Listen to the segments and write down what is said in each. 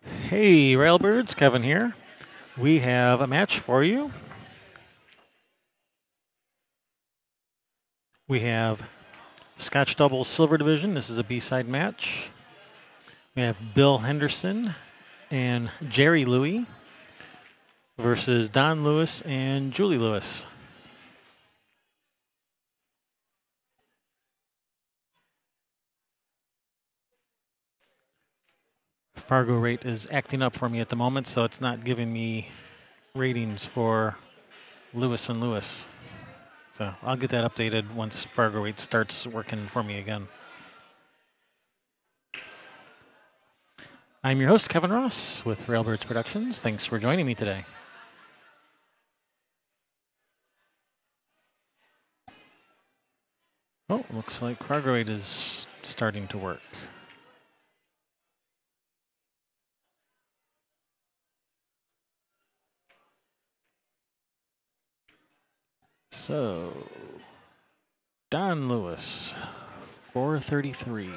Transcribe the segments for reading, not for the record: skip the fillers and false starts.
Hey, Railbirds, Kevin here. We have a match for you. We have Scotch Doubles Silver Division. This is a B-side match. We have Bill Henderson and Jerry Louie versus Don Lewis and Julie Lewis. Fargo rate is acting up for me at the moment, so it's not giving me ratings for Lewis and Lewis. So I'll get that updated once Fargo rate starts working for me again. I'm your host, Kevin Ross, with Railbirds Productions. Thanks for joining me today. Oh, looks like Fargo rate is starting to work. So, Don Lewis, 433.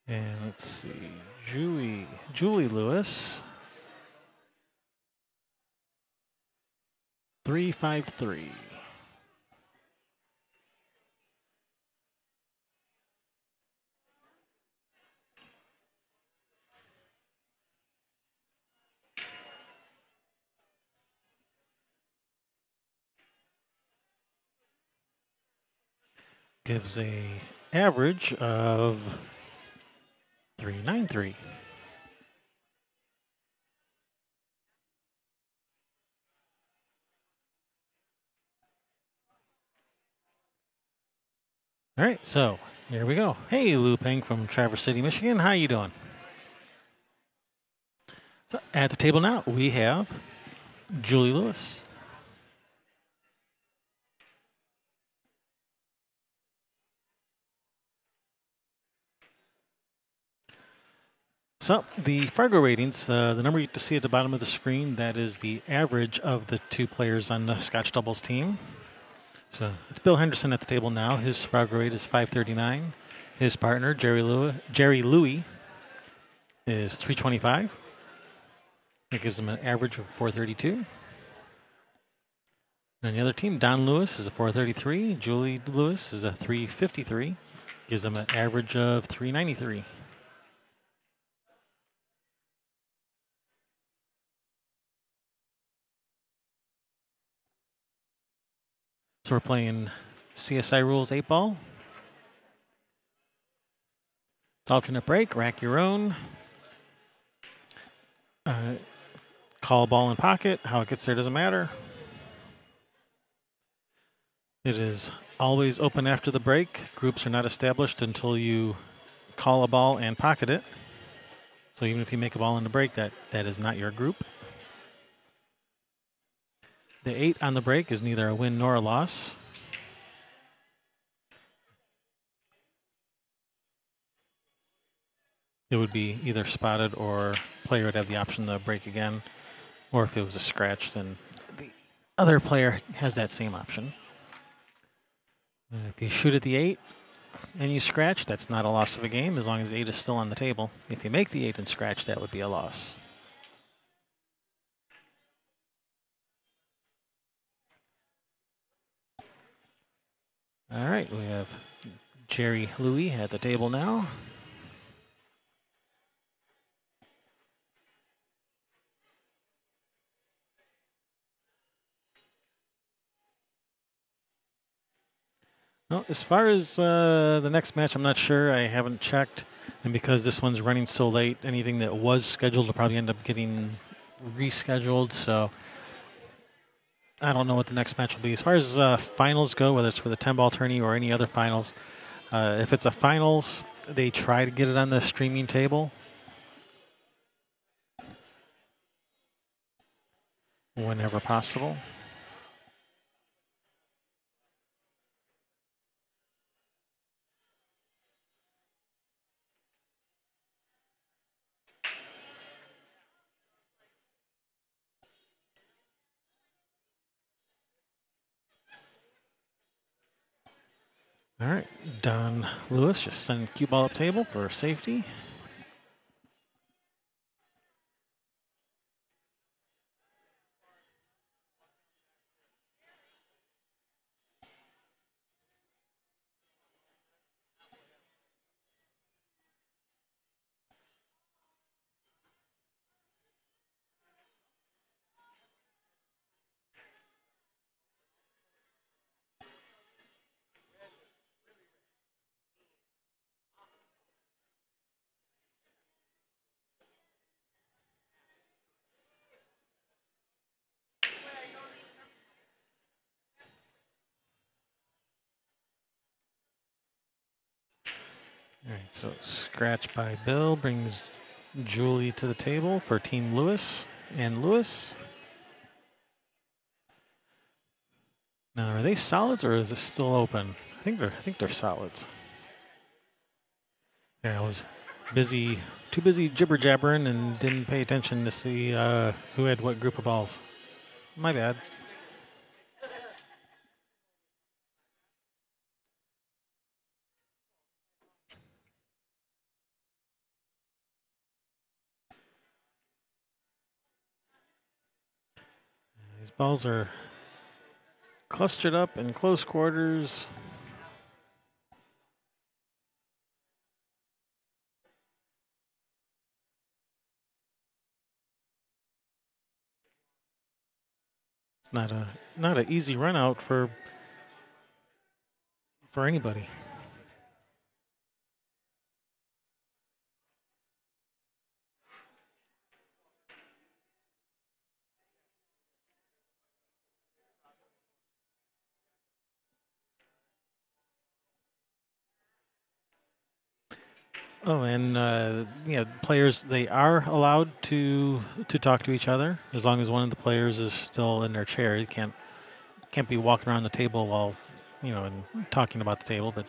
And let's see, Julie Lewis, 353. Gives a average of 393. All right, so here we go. Hey, Lou Peng from Traverse City, Michigan. How you doing? So at the table now, we have Julie Lewis. So the Fargo ratings, the number you get to see at the bottom of the screen, that is the average of the two players on the Scotch Doubles team. So it's Bill Henderson at the table now. His Fargo rate is 539. His partner, Jerry Louie, is 325. That gives him an average of 432. And the other team, Don Lewis, is a 433. Julie Lewis is a 353. Gives them an average of 393. So we're playing CSI Rules 8 ball. It's alternate break, rack your own. Call ball in pocket. How it gets there doesn't matter. It is always open after the break. Groups are not established until you call a ball and pocket it. So even if you make a ball in the break, that is not your group. The 8 on the break is neither a win nor a loss. It would be either spotted or player would have the option to break again. Or if it was a scratch, then the other player has that same option. If you shoot at the 8 and you scratch, that's not a loss of a game as long as the 8 is still on the table. If you make the 8 and scratch, that would be a loss. All right, we have Jerry Louie at the table now. Well, as far as the next match, I'm not sure. I haven't checked. And because this one's running so late, anything that was scheduled will probably end up getting rescheduled. So I don't know what the next match will be. As far as finals go, whether it's for the 10-ball tourney or any other finals, if it's a finals, they try to get it on the streaming table. whenever possible. All right, Don Lewis just sending cue ball up table for safety. All right, so scratch by Bill brings Julie to the table for Team Lewis and Lewis. Now, are they solids or is this still open? I think they're solids. Yeah, I was too busy jibber jabbering and didn't pay attention to see who had what group of balls. My bad. These balls are clustered up in close quarters. It's not an easy run out for anybody. Oh, and yeah, players, they are allowed to talk to each other as long as one of the players is still in their chair. You can't be walking around the table while, and talking about the table. But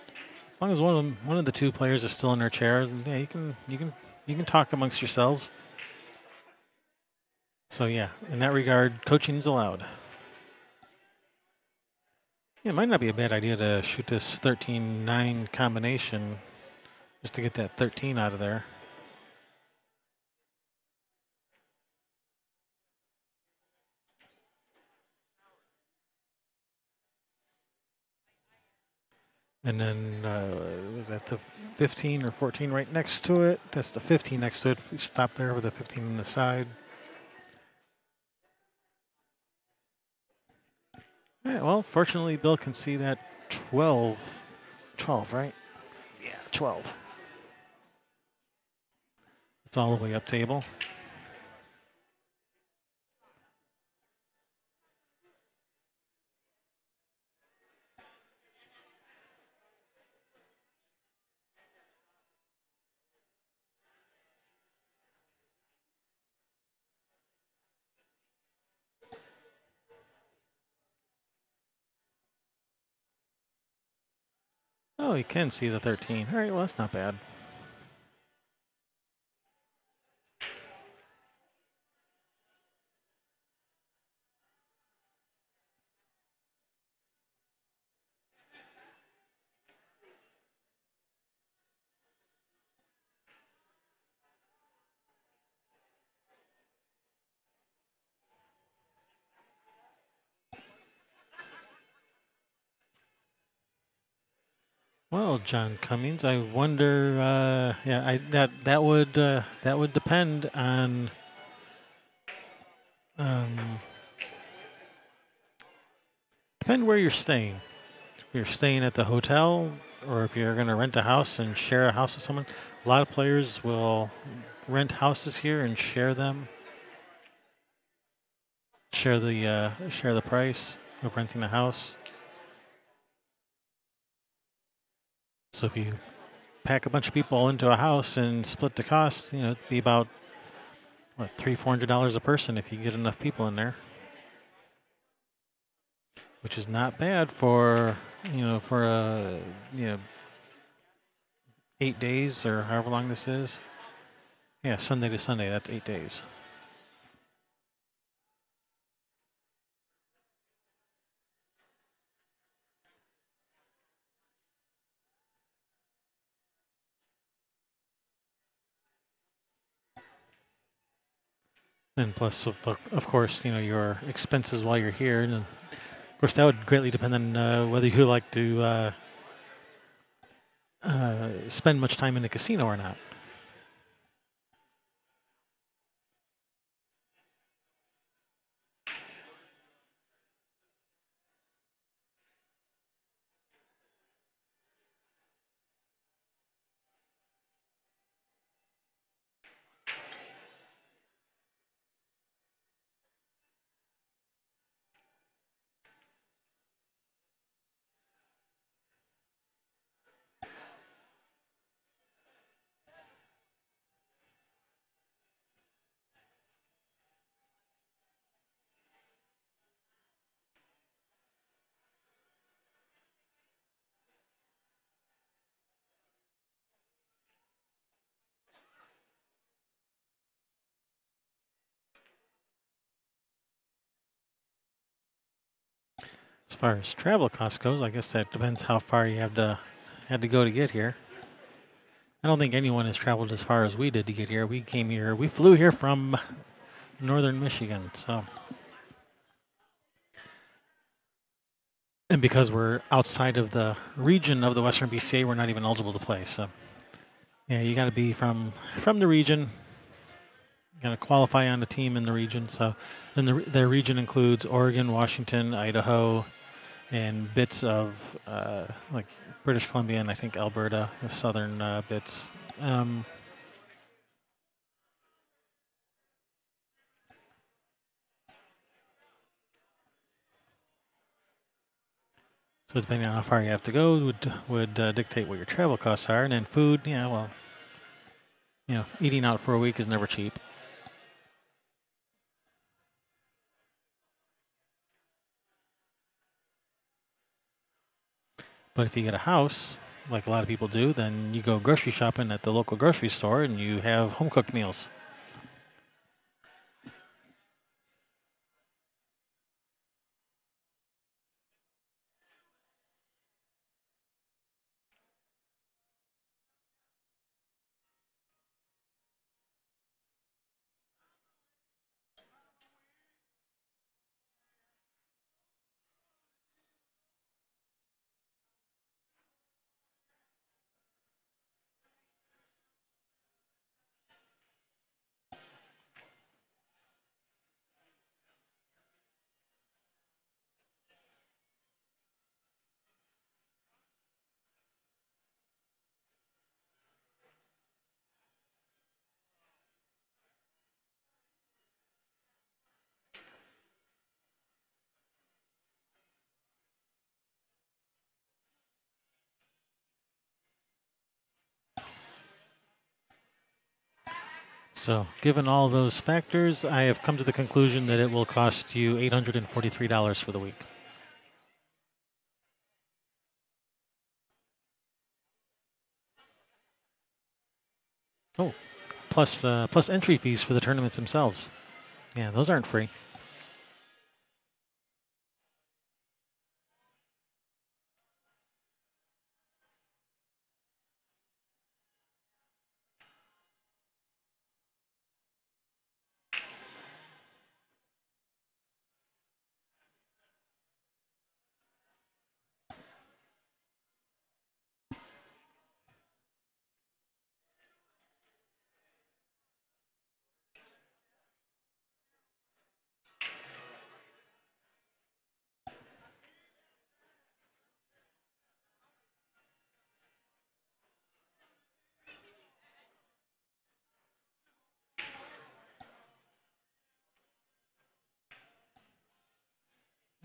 as long as one of the two players is still in their chair, yeah, you can talk amongst yourselves. So yeah, in that regard, coaching is allowed. Yeah, it might not be a bad idea to shoot this 13-9 combination just to get that 13 out of there. And then was that the 15 or 14 right next to it? That's the 15 next to it. Stop there with the 15 on the side. All right, well, fortunately, Bill can see that 12, right? Yeah, 12. It's all the way up table. Oh, you can see the 13. All right, well, that's not bad. Well, John Cummings, I wonder. Yeah, that would depend on. Depend where you're staying. If you're staying at the hotel, or if you're going to rent a house and share a house with someone, a lot of players will rent houses here and share them. Share the price of renting a house. So if you pack a bunch of people into a house and split the cost, it'd be about what $300-400 a person if you get enough people in there. which is not bad for for 8 days or however long this is. Yeah, Sunday to Sunday, that's 8 days. And plus, of course, your expenses while you're here, and of course that would greatly depend on whether you like to spend much time in the casino or not. As far as travel cost goes, I guess that depends how far you had to go to get here. I don't think anyone has traveled as far as we did to get here. We flew here from northern Michigan, so. And because we're outside of the region of the Western BCA, we're not even eligible to play. So, yeah, you got to be from the region. Got to qualify on the team in the region. So, then the region includes Oregon, Washington, Idaho, and bits of like British Columbia and I think Alberta, the southern bits. So depending on how far you have to go would dictate what your travel costs are, and then food. Yeah, well, eating out for a week is never cheap. But if you get a house, like a lot of people do, then you go grocery shopping at the local grocery store and you have home cooked meals. So, given all those factors, I have come to the conclusion that it will cost you $843 for the week. Oh, plus entry fees for the tournaments themselves. Yeah, those aren't free.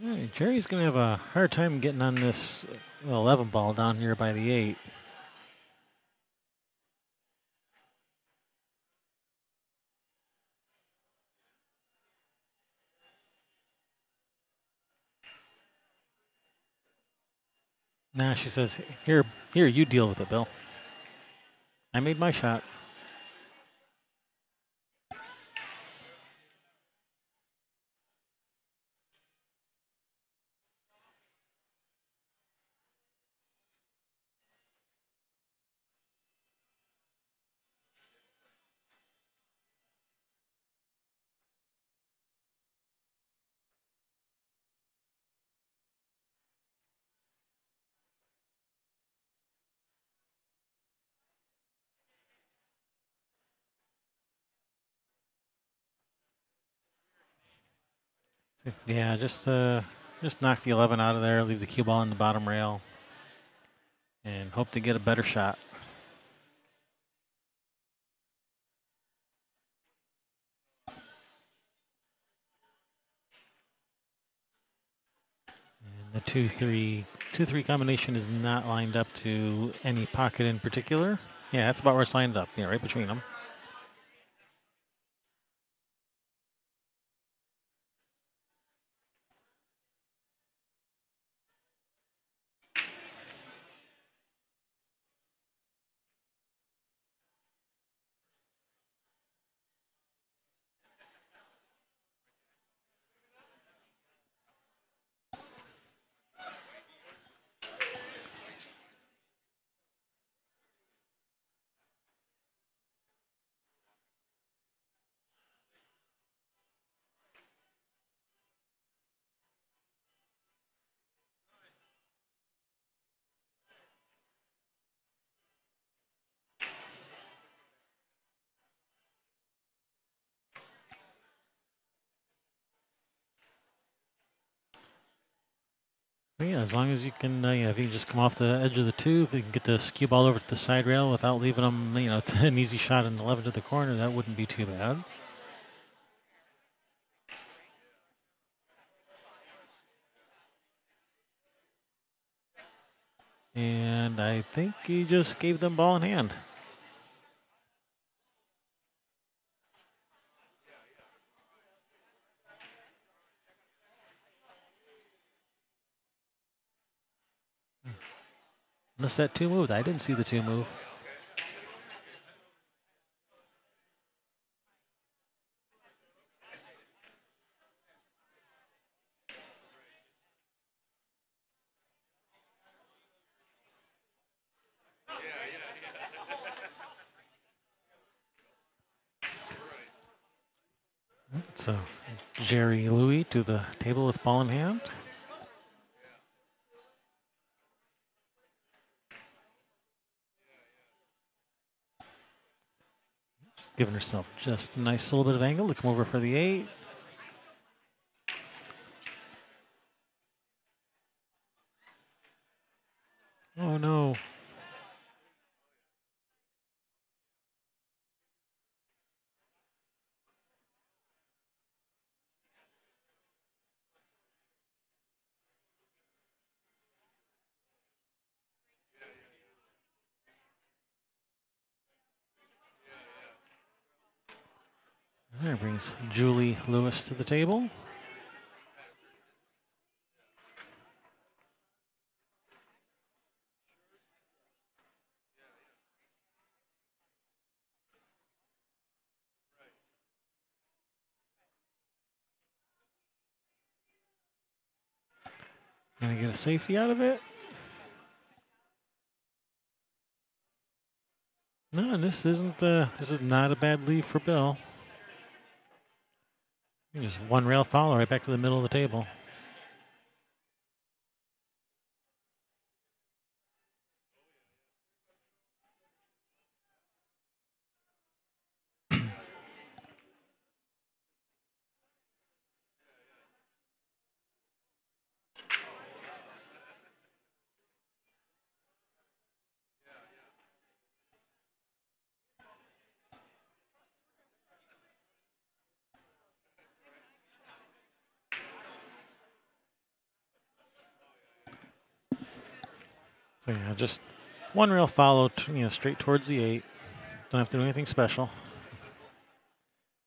Hey, Jerry's going to have a hard time getting on this 11 ball down here by the 8. Nah, she says, here, you deal with it, Bill. I made my shot. Yeah, just knock the 11 out of there, leave the cue ball on the bottom rail, and hope to get a better shot. And the 2-3 combination is not lined up to any pocket in particular. Yeah, that's about where it's lined up. Yeah, right between them. But yeah, as long as you can, if you can just come off the edge of the tube, you can get the cue ball over to the side rail without leaving them, an easy shot in the 11 to the corner, that wouldn't be too bad. And I think he just gave them ball in hand. Unless that 2 moved. I didn't see the 2 move. So Jerry Louie to the table with ball in hand. Just giving herself just a nice little bit of angle to come over for the 8. Oh no. That brings Julie Lewis to the table. Gonna get a safety out of it. No, this isn't. This is not a bad leave for Bill. Just one rail follow right back to the middle of the table. So yeah, just one rail follow, straight towards the 8. Don't have to do anything special.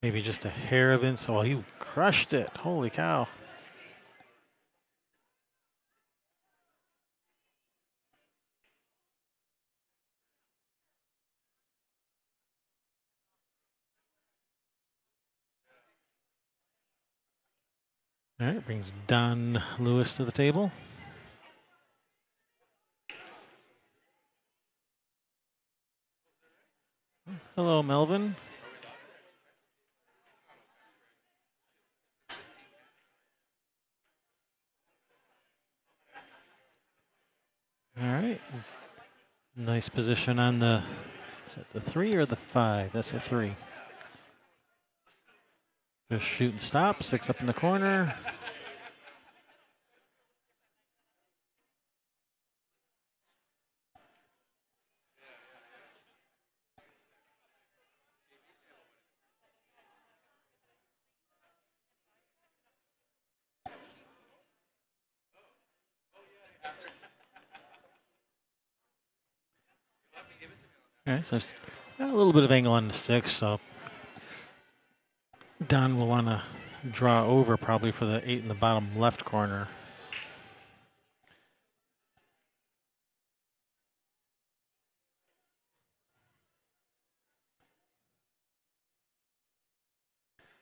Maybe just a hair of inside. Well, he crushed it. Holy cow. All right, brings Don Lewis to the table. Hello, Melvin. All right. Nice position on the, is that the 3 or the 5? That's a 3. Just shoot and stop, 6 up in the corner. All right, so it's a little bit of angle on the 6, so Don will want to draw over probably for the 8 in the bottom left corner.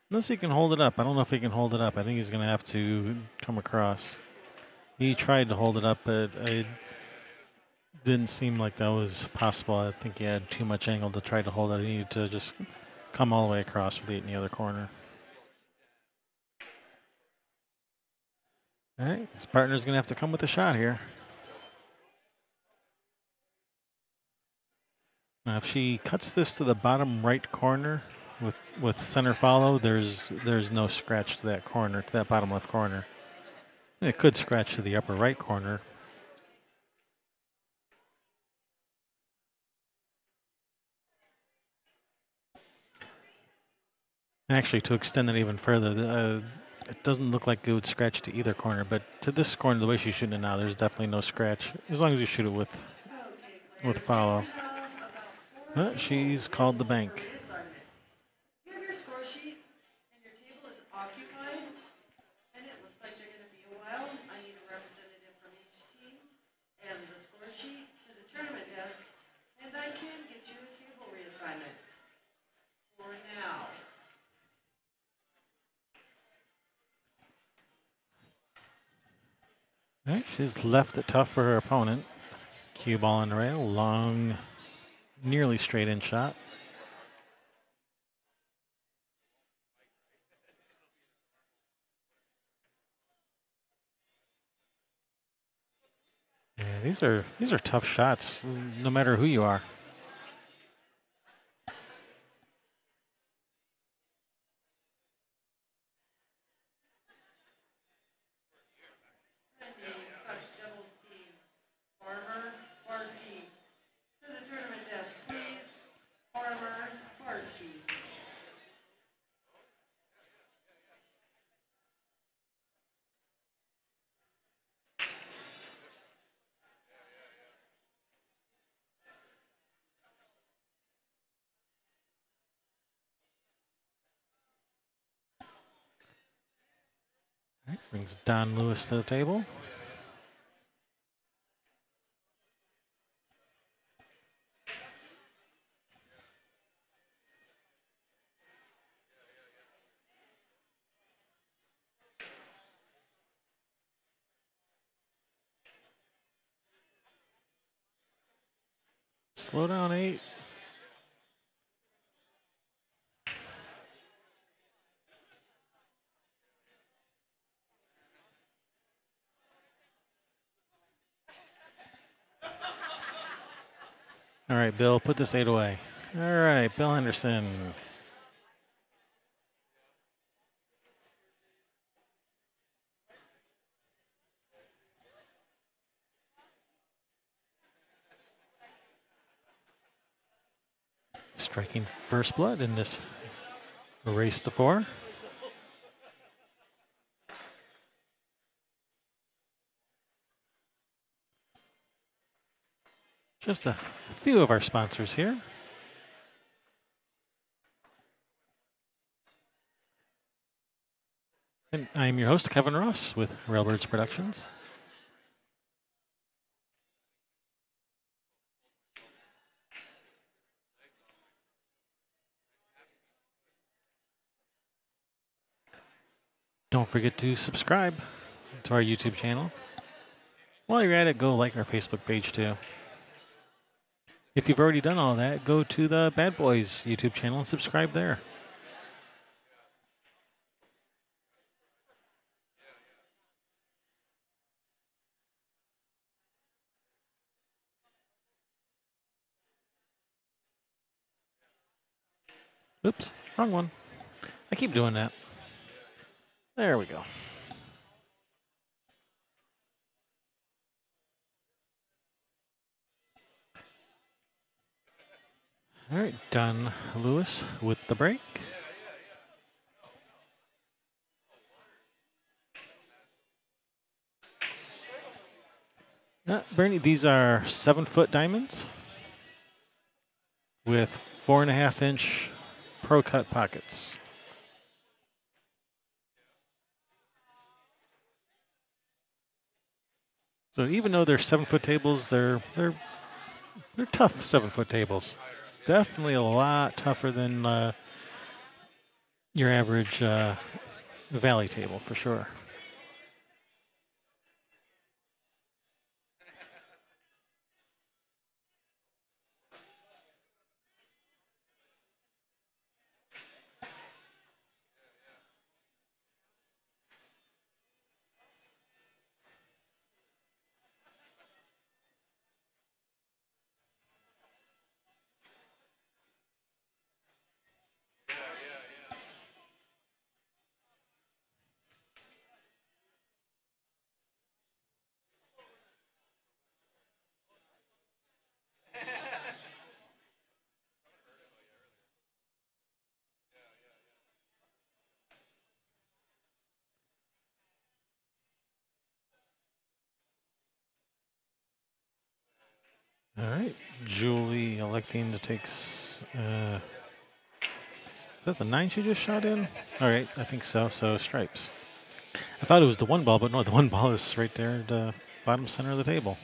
Unless he can hold it up. I don't know if he can hold it up. I think he's going to have to come across. He tried to hold it up, but it didn't seem like that was possible. I think he had too much angle to try to hold it. He needed to just come all the way across with the 8 in the other corner. All right, his partner's going to have to come with a shot here. Now, if she cuts this to the bottom right corner with center follow, there's no scratch to that corner, to that bottom left corner. It could scratch to the upper right corner. And actually, to extend it even further, it doesn't look like it would scratch to either corner, but to this corner, the way she's shooting it now, there's definitely no scratch, as long as you shoot it with follow. But she's called the bank. You have your score sheet, and your table is occupied, and it looks like they're going to be a while. I need a representative from each team and the score sheet to the tournament desk, and I can get you a table reassignment for now. All right, she's left it tough for her opponent. Cue ball on the rail, long, nearly straight in shot. Yeah, these are tough shots, no matter who you are. And the Scotch doubles team, Farmer, Barsky, to the tournament desk, please. Farmer, Barsky. All right, brings Don Lewis to the table. Slow down, 8. All right, Bill, put this 8 away. All right, Bill Henderson. Striking first blood in this race to 4. Just a few of our sponsors here. And I'm your host, Kevin Ross with Railbirds Productions. Don't forget to subscribe to our YouTube channel. While you're at it, go like our Facebook page too. If you've already done all that, go to the Bad Boys YouTube channel and subscribe there. Oops, wrong one. I keep doing that. There we go. All right, done, Lewis, with the break. Bernie, these are 7-foot diamonds with 4.5-inch Pro Cut pockets. So even though they're 7-foot tables, they're tough 7-foot tables. Definitely a lot tougher than your average valley table for sure. All right, Julie electing to take. Is that the 9 she just shot in? All right, I think so. So stripes. I thought it was the 1 ball, but no, the 1 ball is right there at the bottom center of the table.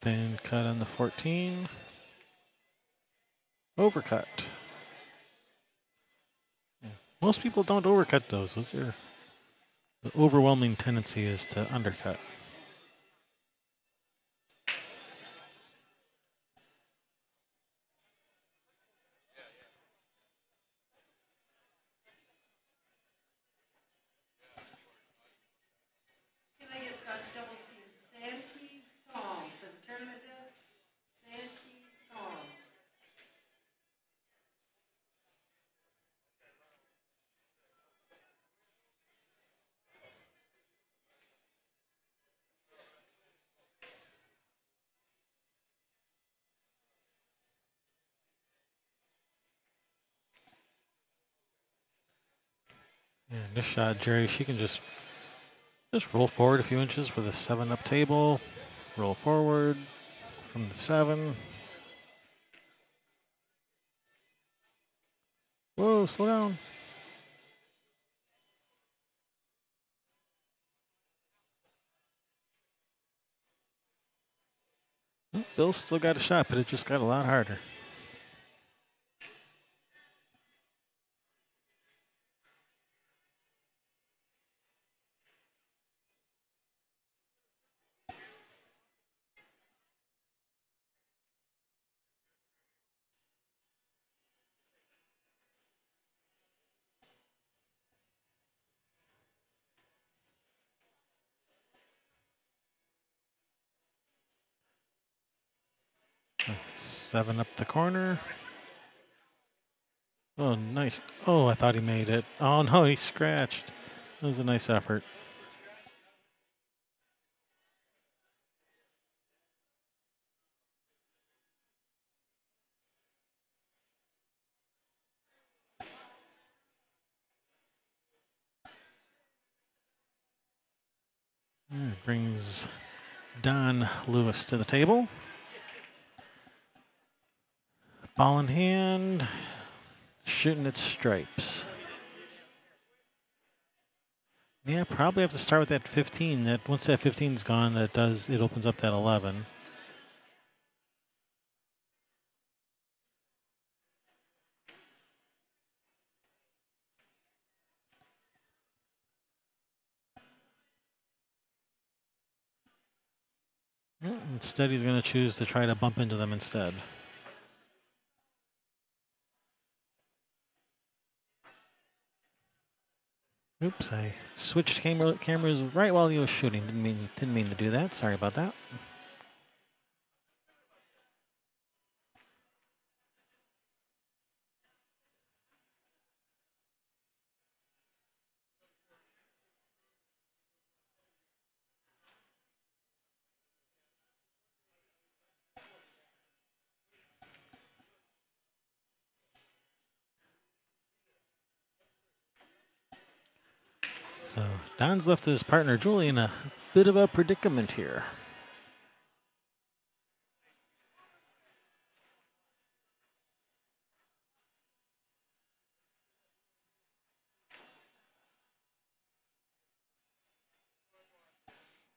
Thin cut on the 14. Overcut. Yeah. Most people don't overcut those. Those are the overwhelming tendency is to undercut. Can I get Scotch doubles team Sankey Tom to the tournament desk? Sankey Tom. Yeah, this shot, Jerry, she can just roll forward a few inches for the 7-up table. Roll forward from the 7. Whoa, slow down. Oh, Bill still got a shot, but it just got a lot harder. So 7 up the corner. Oh, nice. Oh, I thought he made it. Oh, no, he scratched. That was a nice effort. Brings Don Lewis to the table. Ball in hand, shooting its stripes. Yeah, probably have to start with that 15. That once that 15's gone, it opens up that 11. Instead, he's going to choose to try to bump into them instead. Oops, I switched cameras right while he was shooting. Didn't mean to do that. Sorry about that. So Don's left his partner Julie in a bit of a predicament here.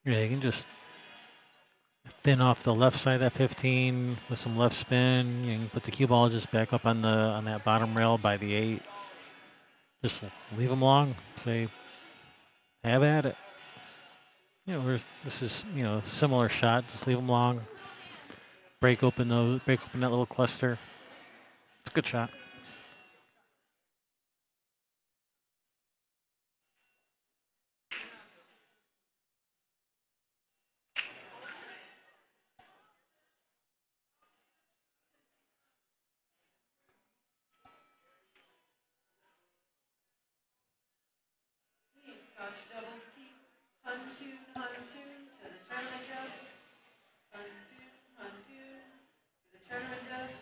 Yeah, you can just thin off the left side of that 15 with some left spin. You can put the cue ball just back up on that bottom rail by the 8. Just leave them long. Say, have at it. This is similar shot. Just leave them long. Break open that little cluster. It's a good shot. Scotch doubles T. Huntun, Huntun to the tournament desk. Huntun, Huntun to the tournament desk.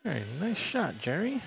All right, nice shot, Jerry.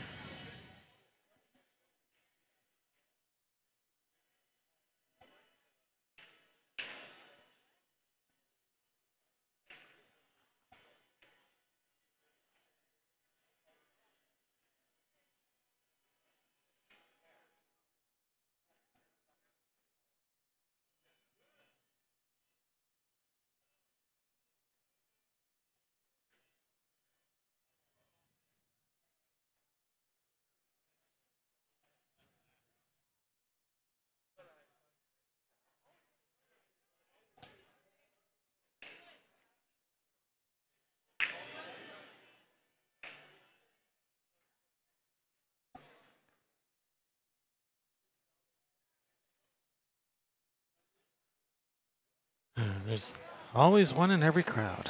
There's always one in every crowd.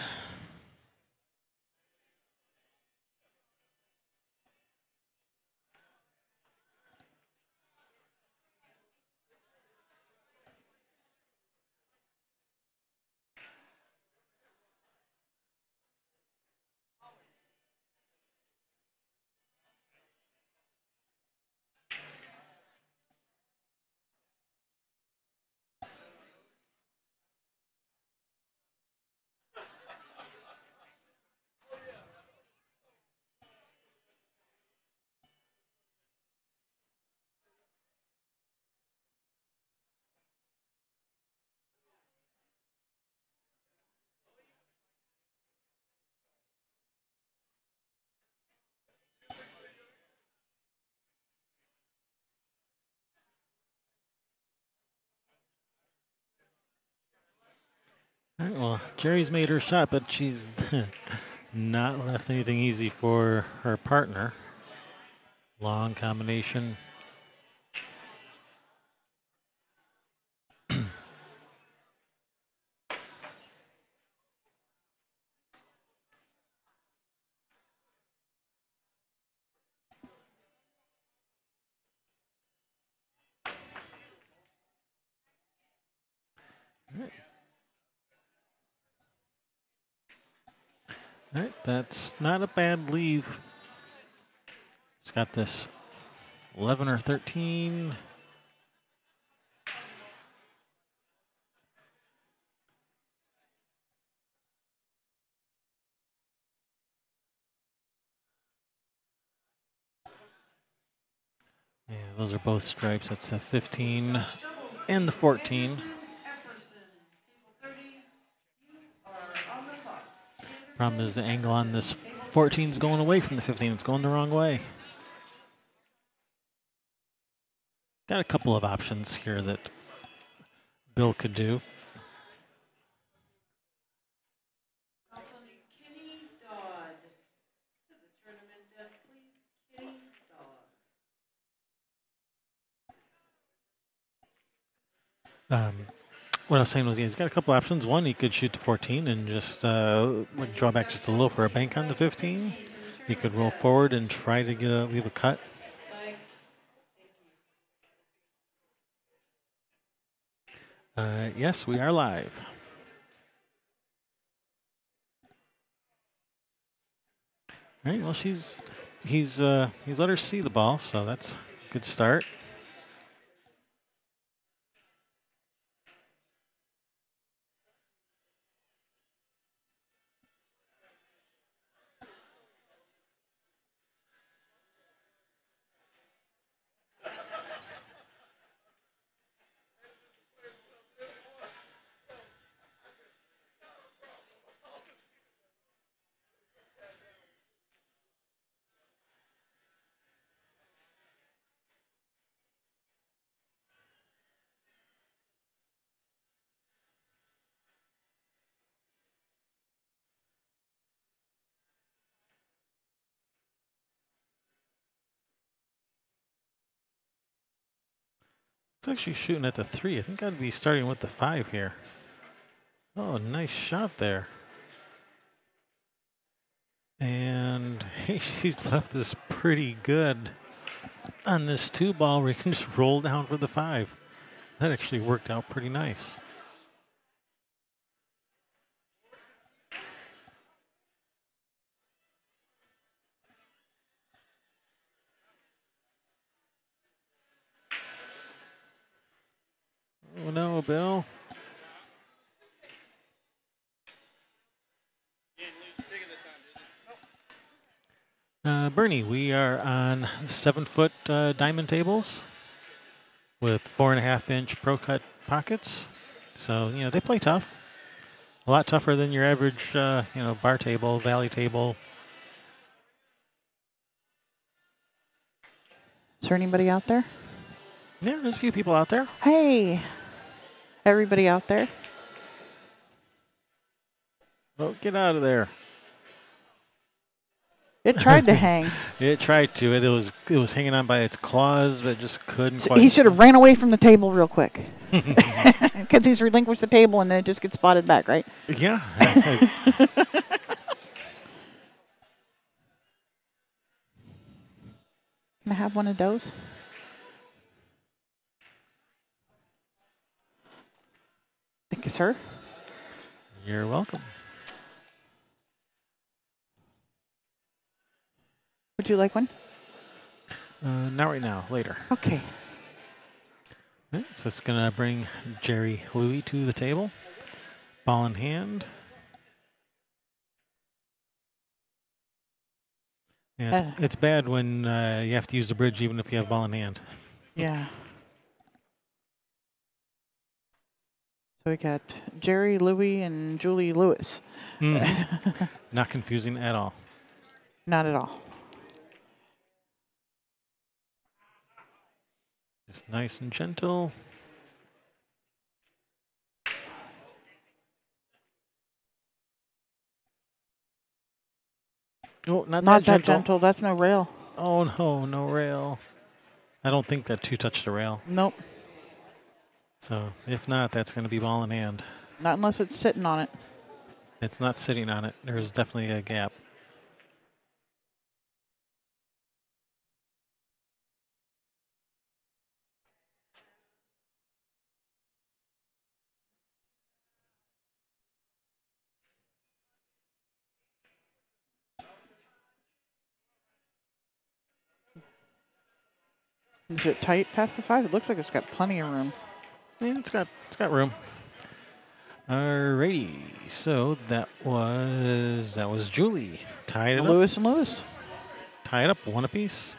All right, well, Jerry's made her shot, but she's not left anything easy for her partner. Long combination. All right, that's not a bad leave got this 11 or 13. Yeah, those are both stripes. That's a 15 and the 14. Henderson, Epperson, table 30. You are on the clock. Problem is the Henderson, angle on Epperson, this table 14 is 30. going away from the 15. It's going the wrong way. Got a couple of options here that Bill could do. Also need Kenny Dodd to the tournament desk, please. Kenny Dodd. What I was saying was he's got a couple options. One, he could shoot the 14 and just like draw back just a little for a bank on the 15. He could roll forward and try to leave a cut. Sykes. Thank you. Yes, we are live. All right. Well, he's let her see the ball, so that's a good start. It's actually shooting at the 3. I think I'd be starting with the 5 here. Oh, nice shot there. And she's left this pretty good on this 2 ball where you can just roll down for the 5. That actually worked out pretty nice. Oh no, Bill. Bernie, we are on 7-foot diamond tables with 4.5-inch Pro Cut pockets. So, they play tough. A lot tougher than your average, bar table, valley table. Is there anybody out there? Yeah, there's a few people out there. Hey, everybody out there? Oh, get out of there. It tried to hang. It tried to. It was hanging on by its claws, but just couldn't So quite. he should have ran away from the table real quick. Because he's relinquished the table and then it just gets spotted back, right? Yeah. Can I have one of those? Thank you, sir. You're welcome. Would you like one? Not right now, later. Okay. Right, so it's going to bring Jerry Louie to the table. Ball in hand. Yeah, it's bad when you have to use the bridge even if you have ball in hand. Yeah. So we got Jerry, Louie, and Julie Lewis. Not confusing at all. Not at all. Just nice and gentle. Oh, not that gentle. That's no rail. Oh, no, no rail. I don't think that 2 touched the rail. Nope. So if not, that's going to be ball in hand. Not unless it's sitting on it. It's not sitting on it. There's definitely a gap. Is it tight past the 5? It looks like it's got plenty of room. Yeah, it's got room. Alrighty, so that was Julie. Tied it up. Lewis and Lewis. Tied up 1 apiece.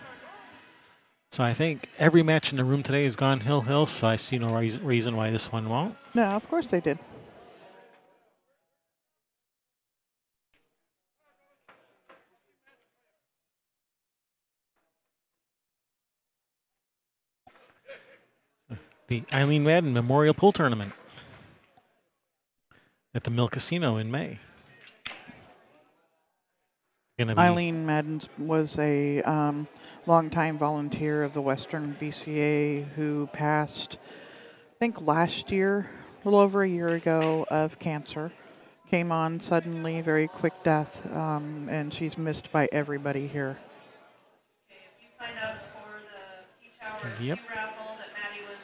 So I think every match in the room today has gone hill. So I see no reason why this one won't. No, of course they did. The Eileen Madden Memorial Pool Tournament at the Mill Casino in May. Gonna be Eileen Madden was a longtime volunteer of the Western BCA who passed, I think, last year, a little over a year ago, of cancer. Came on suddenly, very quick death, and she's missed by everybody here. Okay, if you sign up for the Peach Hour Yep. Tea raffle that Maddie was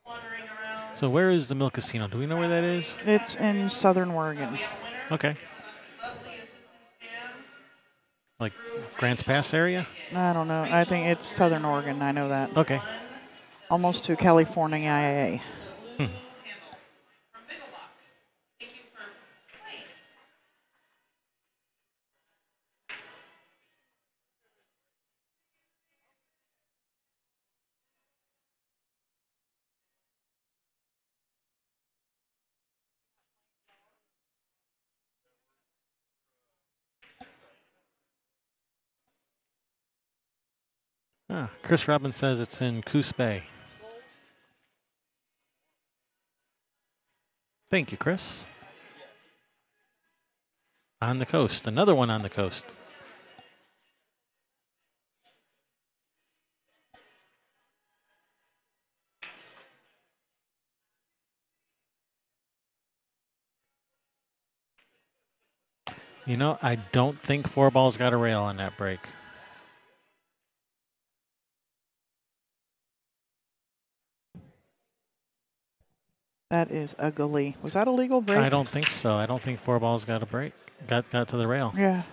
wandering around. So where is the Mill Casino? Do we know where that is? It's in Southern Oregon. We have a winner. Okay, Lovely assistant Pam. like Grants Pass area. I don't know. I think it's Southern Oregon. I know that. Okay. Almost to California, IA. The blue handle from Bigglebox. Thank you for playing. Chris Robbins says it's in Coos Bay. Thank you, Chris. On the coast. Another one on the coast. You know, I don't think 4 balls got a rail on that break. That is ugly. Was that a legal break? I don't think so. I don't think 4 balls got a break. Got to the rail. Yeah.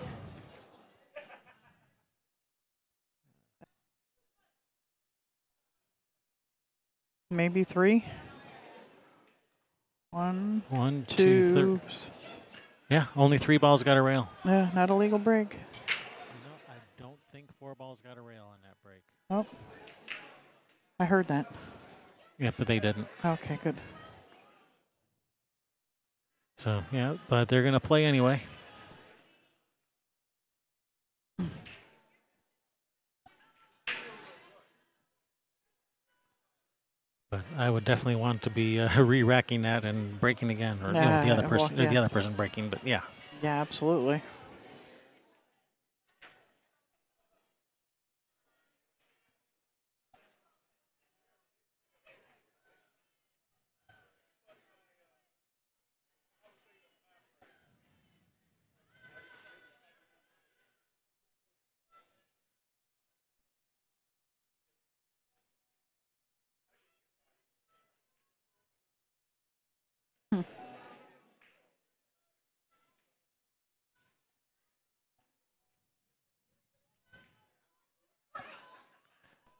Maybe 3. 1, 1, 2, 2. 3. Yeah, only 3 balls got a rail. Yeah, not a legal break. No, I don't think 4 balls got a rail on that break. Oh, I heard that. Yeah, but they didn't. Okay, good. So, yeah, but they're going to play anyway. But I would definitely want to be re-racking that and breaking again, or the other person, well, yeah. the other person breaking. But yeah, Yeah, absolutely.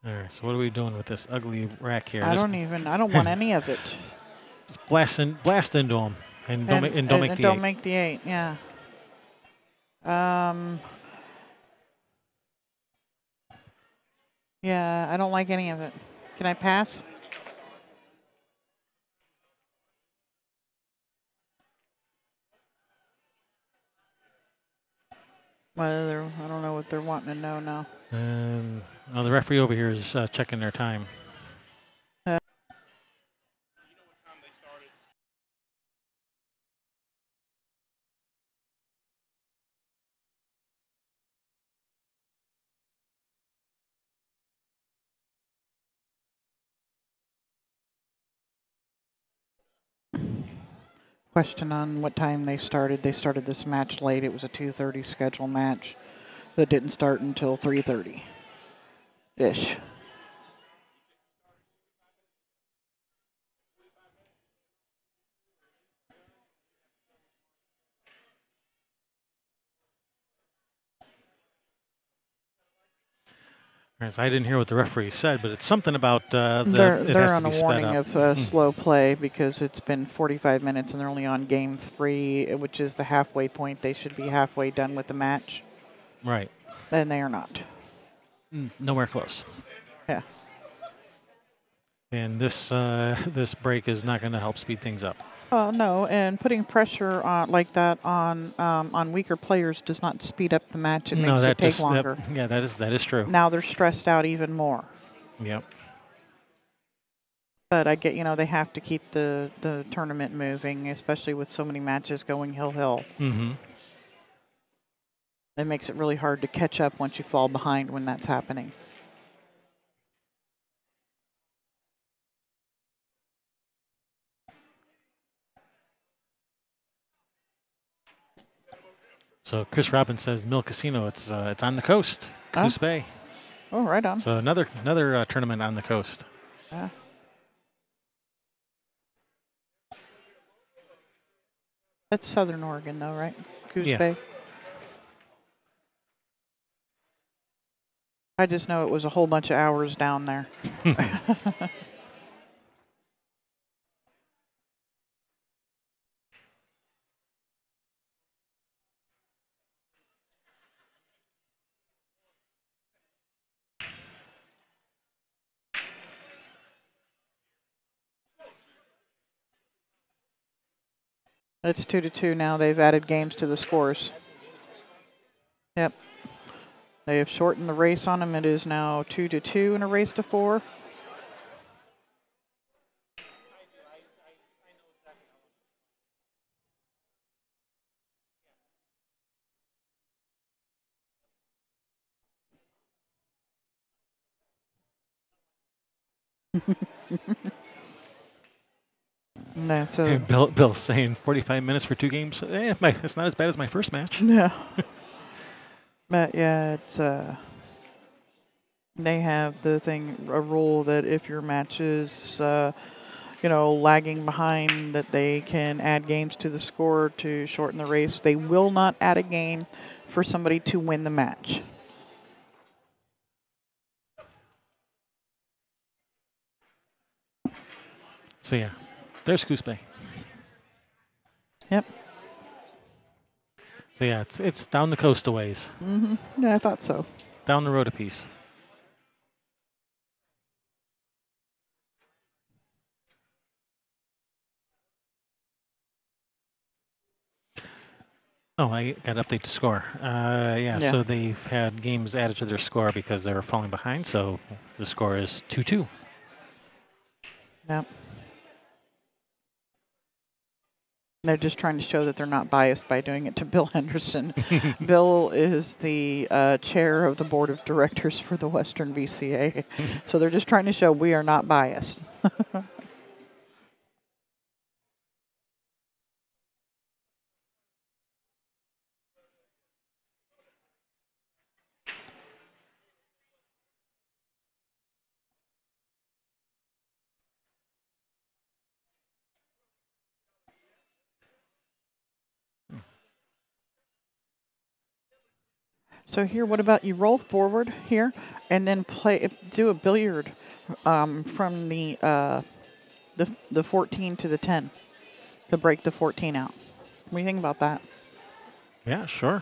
all right. So what are we doing with this ugly rack here? I Just don't want any of it. blast into them, and don't make the don't eight. make the 8. Yeah. Yeah, I don't like any of it. Can I pass? Well, I don't know what they're wanting to know now. The referee over here is checking their time. Question on what time they started. They started this match late. It was a 2:30 schedule match that didn't start until 3:30 ish. I didn't hear what the referee said, but it's something about They're it has to on be a sped warning up. of slow play because it's been 45 minutes and they're only on game 3, which is the halfway point. They should be halfway done with the match, Right. and they are not. Nowhere close. Yeah. And this this break is not going to help speed things up. Oh no, and putting pressure on like that on weaker players does not speed up the match. It No, makes it that take just longer. yeah, that is true. Now they're stressed out even more. Yep. But I get, they have to keep the tournament moving, especially with so many matches going hill. Mm-hmm. It makes it really hard to catch up once you fall behind when that's happening. So Chris Robbins says Mill Casino. It's on the coast, Coos Bay. Oh, right on. So another tournament on the coast. Yeah. That's Southern Oregon, though, right? Coos Yeah. Bay. I just know it was a whole bunch of hours down there. It's 2-2 now. They've added games to the scores. Yep. They have shortened the race on them. It is now 2-2 in a race to 4. Yeah, so And Bill's saying 45 minutes for 2 games. It's not as bad as my first match. yeah. But yeah, it's they have a rule that if your match is lagging behind, that they can add games to the score to shorten the race. They will not add a game for somebody to win the match. So yeah, there's Coos Bay. Yep. So yeah, it's down the coast a ways, Yeah, I thought so. down the road a piece. Oh, I got to update the score. Yeah, Yeah. so they've had games added to their score because they were falling behind. So the score is 2-2. Yep. They're just trying to show that they're not biased by doing it to Bill Henderson. Bill is the chair of the board of directors for the Western VCA. So they're just trying to show we are not biased. So here, what about you roll forward here and then do a billiard from the 14 to the 10 to break the 14 out. What do you think about that? Yeah, sure.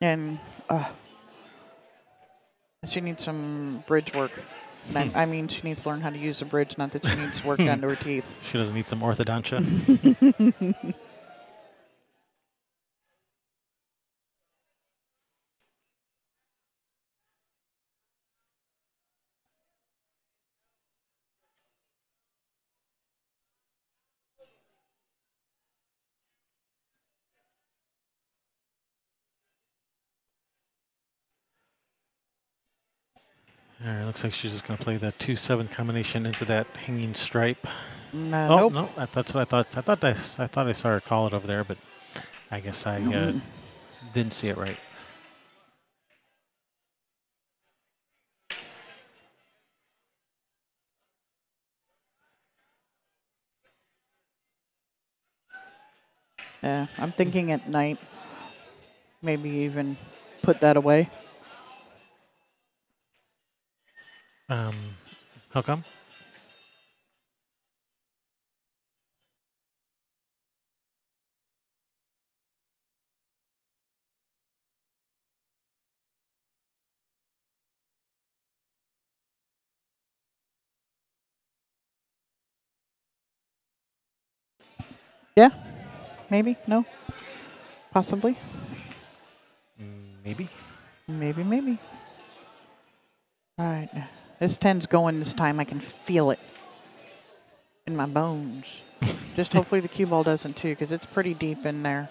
And she needs some bridge work. I mean, she needs to learn how to use the bridge, not that she needs work done to her teeth. She doesn't need some orthodontia. All right, looks like she's just going to play that 2-7 combination into that hanging stripe. Nope. No, that's what I thought. I thought I saw her call it over there, but I guess I didn't see it right. Yeah, I'm thinking at night, maybe even put that away. How come? Yeah, maybe, no, possibly, Maybe. maybe. All right, this 10's going this time. I can feel it in my bones. Just hopefully the cue ball doesn't too, because it's pretty deep in there.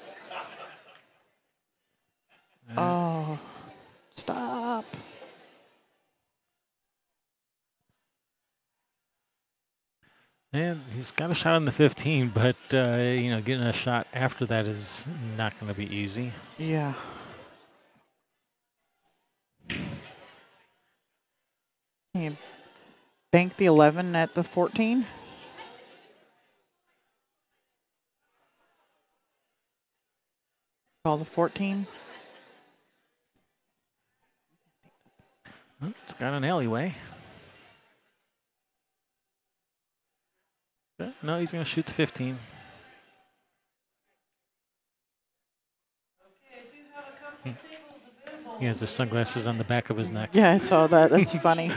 Oh, stop. And he's got a shot on the 15, but you know, getting a shot after that is not going to be easy. Yeah. Can you bank the 11 at the 14? Call the 14. Oh, it's got an alleyway. No, he's going to shoot the 15. Okay, I do have a couple tables available. He has his sunglasses on the back of his neck. Yeah, I saw that. That's funny.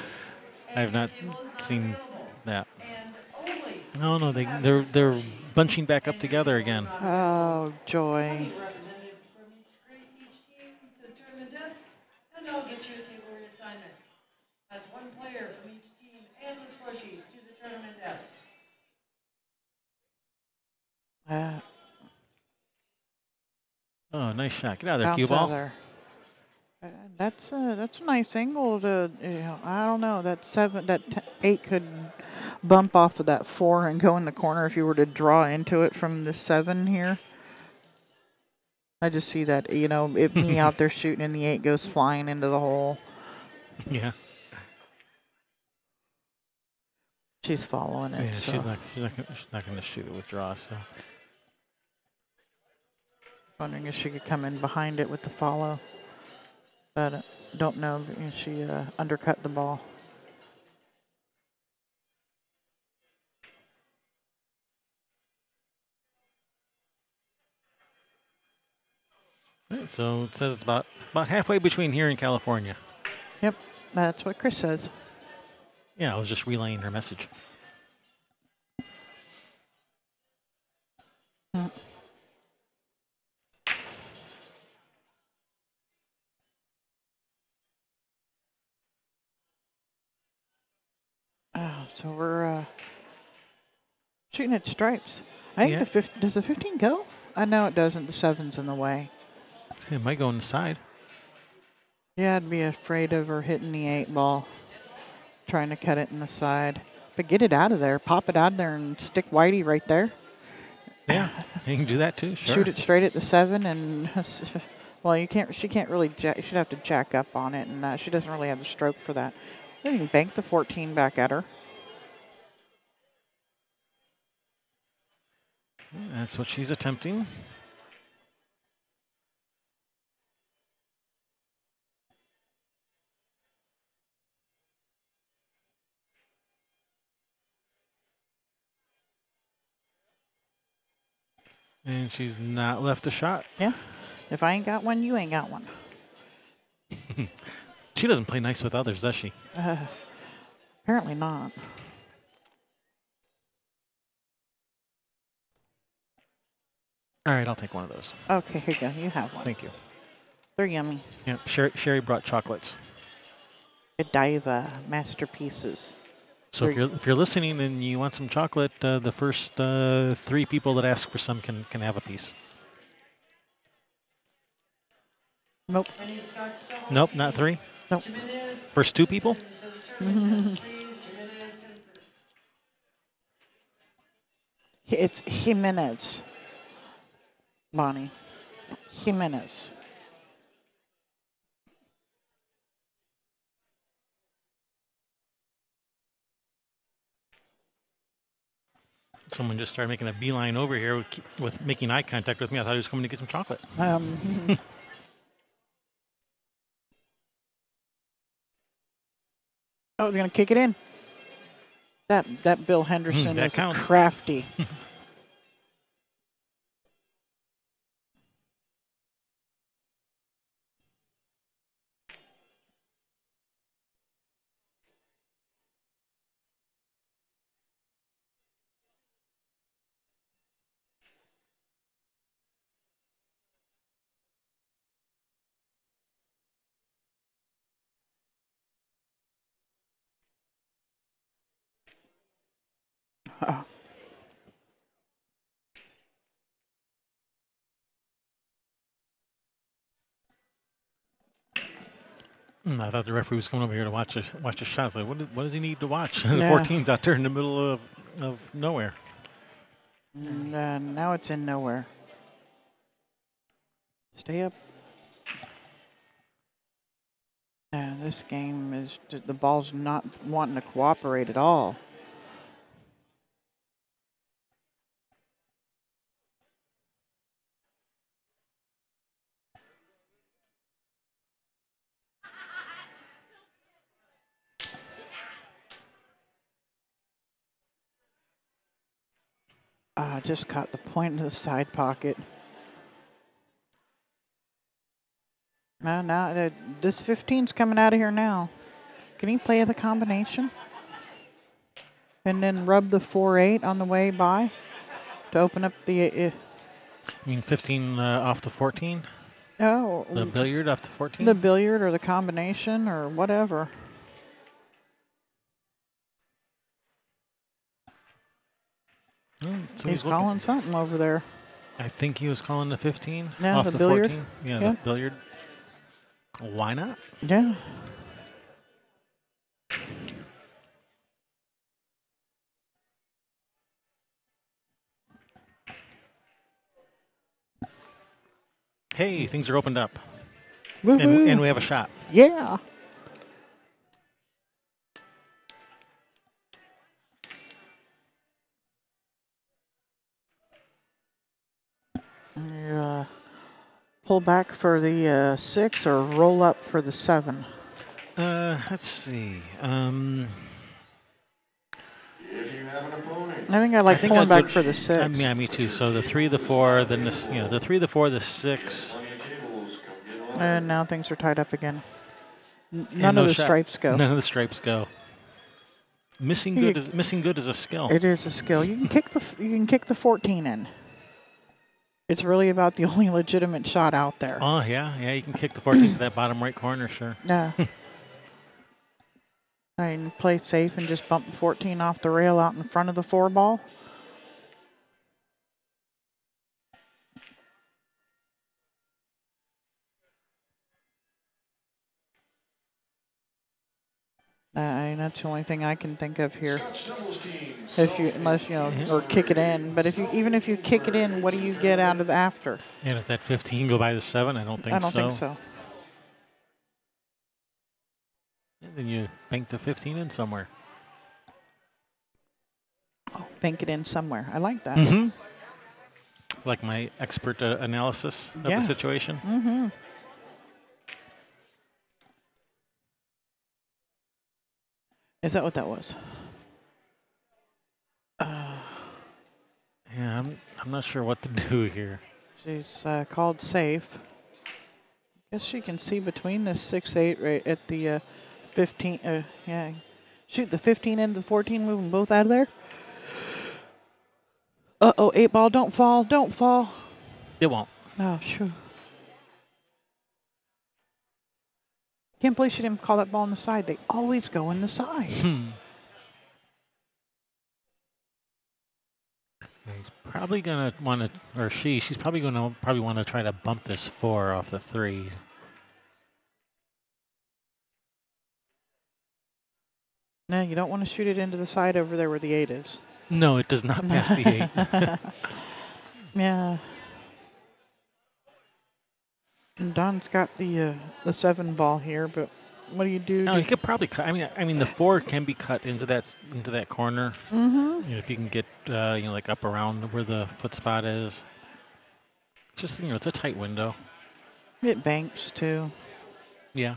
I have not seen that. And only Oh no, they're bunching back up together again. Oh, joy. representative from each team to the tournament desk, and I'll get you a table reassignment. That's one player from each team and the score sheet to the tournament desk. Oh, nice shot. Get out of there, cue Bounce out ball. of there. That's a nice angle to, you know, I don't know, that 8 could bump off of that 4 and go in the corner if you were to draw into it from the 7 here. I just see that, you know, me out there shooting and the 8 goes flying into the hole. Yeah. She's following it. Yeah, so. she's not going to shoot it with draw. So Wondering if she could come in behind it with the follow. But don't know if she undercut the ball. right, so it says it's about halfway between here and California. Yep, that's what Chris says. Yeah, I was just relaying her message. Oh, so we're shooting at stripes. I think Yeah. does the 15 go? I know it doesn't. The 7's in the way. It might go inside. Yeah, I'd be afraid of her hitting the 8 ball, trying to cut it in the side. But get it out of there. Pop it out of there and stick Whitey right there. Yeah, you can do that too. Sure. Shoot it straight at the 7 and, well, you can't. She can't really. She'd have to jack up on it, and she doesn't really have the stroke for that. You can bank the 14 back at her. That's what she's attempting. And she's not left a shot. Yeah. If I ain't got one, you ain't got one. She doesn't play nice with others, does she? Apparently not. All right, I'll take one of those. Okay, here you go. You have one. Thank you. They're yummy. Yeah, Sherry brought chocolates. Godiva masterpieces. So if you're listening and you want some chocolate, the first 3 people that ask for some can have a piece. Nope. I need Scotch double. Nope, not 3. Nope. Jimenez First 2 people. to the tournament desk, please. Jimenez Henderson. It's Jimenez. Bonnie. Jimenez. Someone just started making a beeline over here with making eye contact with me. I thought he was coming to get some chocolate. Oh, they're going to kick it in. That Bill Henderson that is counts. crafty. Oh, I thought the referee was coming over here to watch a shot. I was like, what does he need to watch? The Yeah. 14's out there in the middle of nowhere. and now it's in nowhere. Stay up. Yeah, this game is the ball's not wanting to cooperate at all. Just caught the point of the side pocket. Now this 15's coming out of here now. Can he play the combination? And then rub the 4-8 on the way by to open up the. You mean 15 off the 14? Oh, The billiard off the 14? the billiard or the combination or whatever. So He's looking. calling something over there. I think he was calling the 15 Yeah, off the the billiard. 14. Yeah, Yeah. the billiard. Why not? Yeah. Hey, things are opened up. Woohoo. And we have a shot. Yeah. Pull back for the 6 or roll up for the 7? Let's see. If you have an opponent. I think I like I think pulling I'd back go- for the 6. Yeah, me too. So the 3, the 4, then this, the 3, the 4, the 6. Plenty of tables, come get a line. And now things are tied up again. and None no of the shot. stripes go. None of the stripes go. Missing good is a skill. It is a skill. You can kick the 14 in. It's really about the only legitimate shot out there. Oh yeah, you can kick the 14 to that bottom right corner, sure. Yeah. I can play safe and just bump the 14 off the rail out in front of the 4 ball. That's the only thing I can think of here. Scotch doubles teams. Unless or kick it in. But even if you kick it in, what do you get out of the after? And does that 15 go by the 7? I don't think so. I don't think so. And then you bank the 15 in somewhere. Oh, bank it in somewhere. I like that. Mm-hmm. Like my expert analysis of the situation. Mm-hmm. Is that what that was? Yeah, I'm not sure what to do here. She's called safe. Guess she can see between the 6-8 right at the 15. Yeah, shoot the 15 and the 14, move them both out of there. Uh-oh, 8 ball, don't fall, don't fall. It won't. Oh, sure. Can't believe she didn't call that ball on the side. They always go in the side. He's probably gonna want to, or she's probably gonna want to try to bump this 4 off the 3. No, you don't want to shoot it into the side over there where the 8 is. No, it does not pass the 8. Yeah. And Don's got the 7 ball here, but what do you do? No, you could probably cut. I mean, the 4 can be cut into that corner. Mm-hmm. If you can get like up around where the foot spot is. It's just it's a tight window. It banks too. Yeah.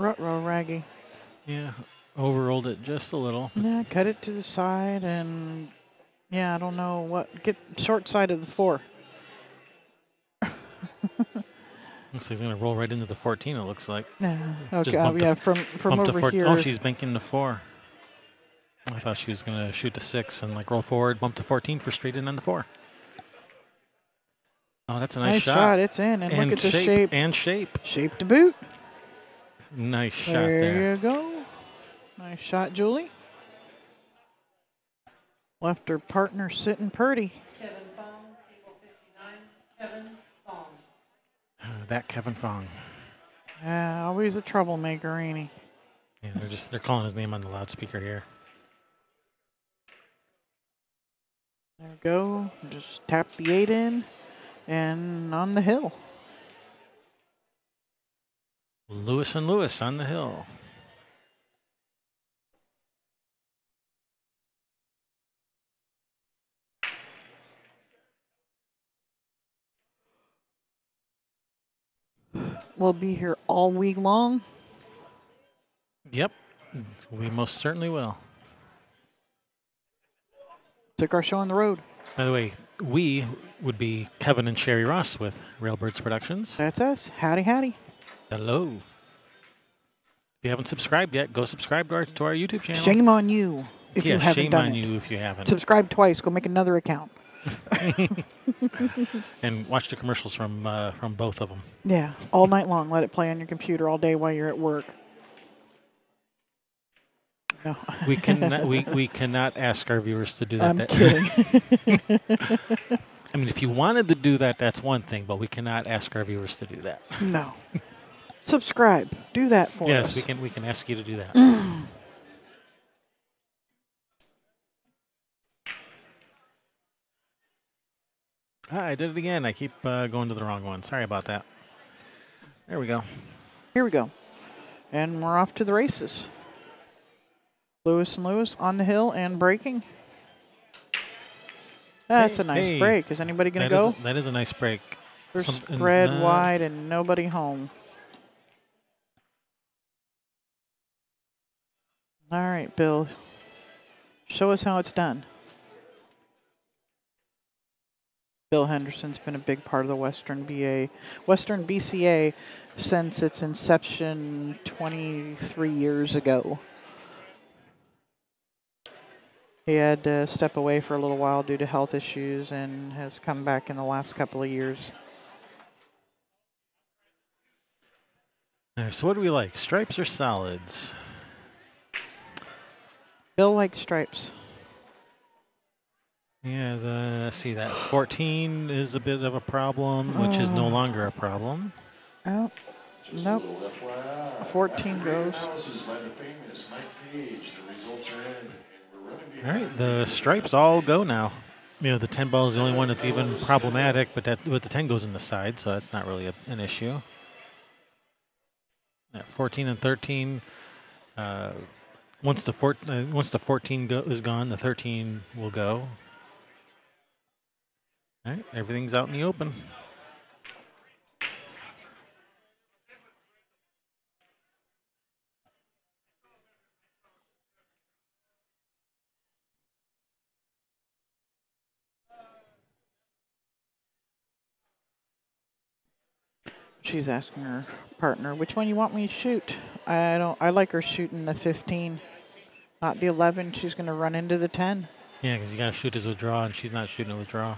Ruh-roh, Raggy. Yeah, overrolled it just a little. Yeah, cut it to the side and, yeah, I don't know what. Get short side of the 4. Looks like he's going to roll right into the 14, it looks like. Yeah. Okay. Just bumped Yeah, to, from bumped to over 14. here. Oh, she's banking to 4. I thought she was going to shoot to 6 and like roll forward, bump to 14 for straight in on the 4. Oh, that's a nice shot. It's in, and look at the shape. shape. And shape. Shape to boot. Nice shot there. There you go. Nice shot, Julie. Left her partner sitting pretty. Kevin Fong, table 59. Kevin Fong. That Kevin Fong. Yeah, always a troublemaker, ain't he? Yeah, they're calling his name on the loudspeaker here. There we go. Just tap the 8 in, and on the hill. Lewis and Lewis on the hill. We'll be here all week long. Yep, we most certainly will. Took our show on the road. By the way, we would be Kevin and Sherry Ross with Railbirds Productions. That's us. Howdy, howdy. Hello. If you haven't subscribed yet, go subscribe to our YouTube channel. Shame on you if you haven't shame done on it. you if you haven't. Subscribe twice. Go make another account. And watch the commercials from both of them. Yeah, all night long. Let it play on your computer all day while you're at work. No. We cannot ask our viewers to do that. I'm kidding. I mean, if you wanted to do that, that's one thing, but we cannot ask our viewers to do that. No. Subscribe. Do that for us. Yes, we can ask you to do that. I did it again. I keep going to the wrong one. Sorry about that. There we go. Here we go. And we're off to the races. Lewis and Lewis on the hill and braking. That's a nice break. Is anybody going to go? That is a nice break. They're spread wide and nobody home. All right, Bill. Show us how it's done. Bill Henderson's been a big part of the Western BCA since its inception 23 years ago. He had to step away for a little while due to health issues and has come back in the last couple of years. All right, so what do we like, stripes or solids? Bill likes stripes. Yeah, let's see, that 14 is a bit of a problem, which is no longer a problem. Oh, Just nope. a little FYI. 14 Great goes. analysis by the famous Mike Page. The results are in, and we're running All behind. right, the stripes all go now. You know, the 10 ball is the only one that's even problematic, but the 10 goes in the side, so that's not really an issue. At 14 and 13, once the 14 is gone, the 13 will go. All right, everything's out in the open. She's asking her partner, which one you want me to shoot? I like her shooting the 15, not the 11. She's going to run into the 10. Yeah, because you got to shoot his withdraw, and she's not shooting a withdraw.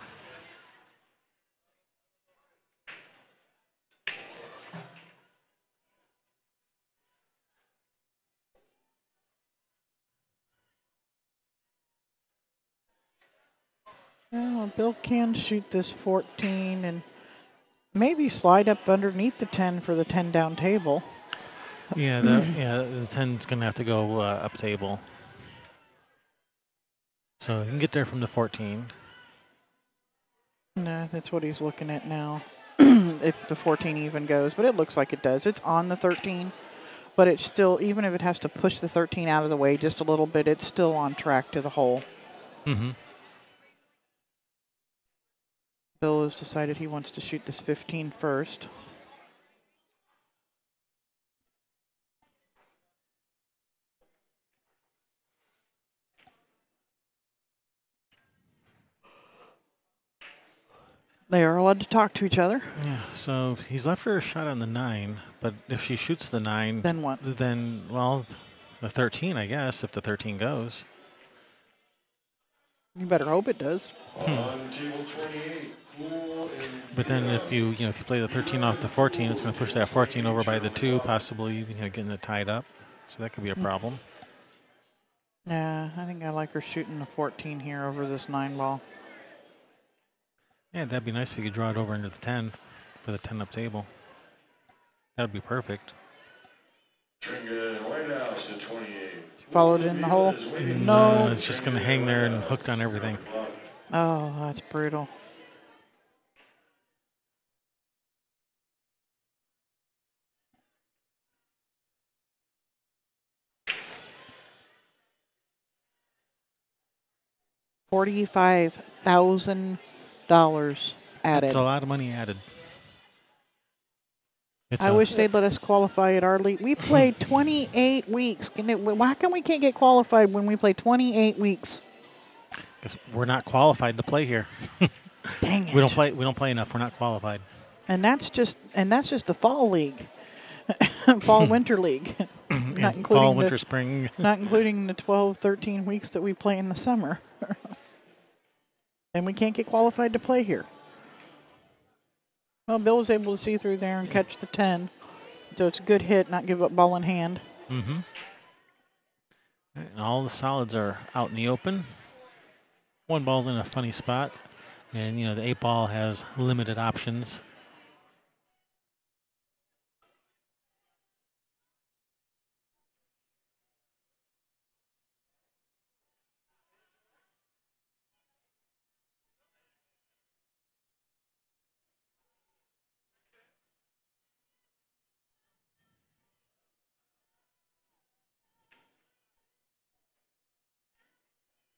Well, Bill can shoot this 14 and maybe slide up underneath the 10 for the 10 down table. Yeah, the 10's going to have to go up table. So you can get there from the 14. No, that's what he's looking at now. If the 14 even goes, but it looks like it does. It's on the 13, but it's still, even if it has to push the 13 out of the way just a little bit, it's still on track to the hole. Mm-hmm. Bill has decided he wants to shoot this 15 first. They are allowed to talk to each other. Yeah, so he's left her a shot on the 9, but if she shoots the 9, Then what? then, well, the 13, I guess, if the 13 goes. You better hope it does. On table 28, pool and But then if you play the 13 off the 14, it's going to push that 14 over by the 2, possibly even getting it tied up. So that could be a problem. Yeah, I think I like her shooting the 14 here over this 9 ball. Yeah, that'd be nice if you could draw it over into the 10 for the 10 up table. That would be perfect. Tringa and White House at 28. Followed in the hole. No. It's just going to hang there and hooked on everything. Oh, that's brutal. $45,000 added. That's a lot of money added. I wish they'd let us qualify at our league. We played 28 weeks. Why come we can't get qualified when we play 28 weeks? Because we're not qualified to play here. Dang it. We don't play enough. We're not qualified. And that's just the fall league. Fall winter league. Not including fall, winter, spring. Not including the 12, 13 weeks that we play in the summer. And we can't get qualified to play here. Well, Bill was able to see through there and catch the 10. So it's a good hit, not give up ball in hand. Mm-hmm. And all the solids are out in the open. One ball's in a funny spot. And, the 8 ball has limited options.